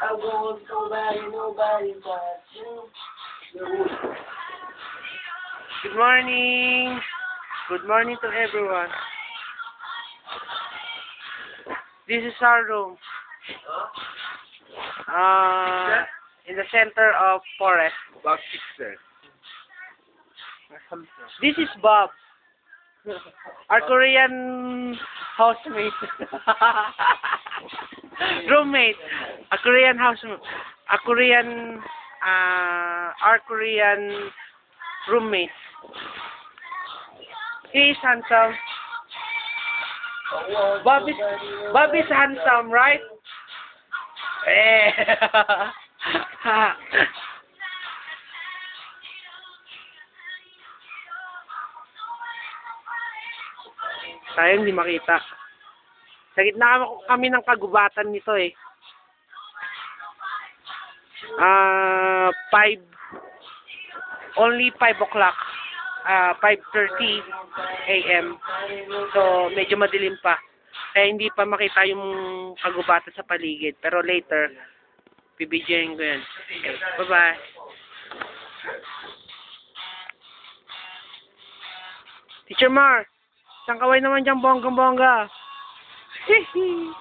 I want nobody but you. Good morning. Good morning to everyone. This is our room. In the center of forest. Bob Fixer. This is Bob, our Korean housemate. Roommate. A Korean housemate. A Korean, our Korean roommate. He is handsome. Bob is handsome, right? Eh. Tayo hindi makita. Sa gitna kami ng kagubatan nito eh. 5 o'clock. 5:30 a.m. So, medyo madilim pa. Kaya hindi pa makita yung kagubatan sa paligid. Pero later, bibidyoin ko yan. Okay, bye-bye. Teacher Mar, isang kaway naman dyan, bonggang-bongga. Hihi.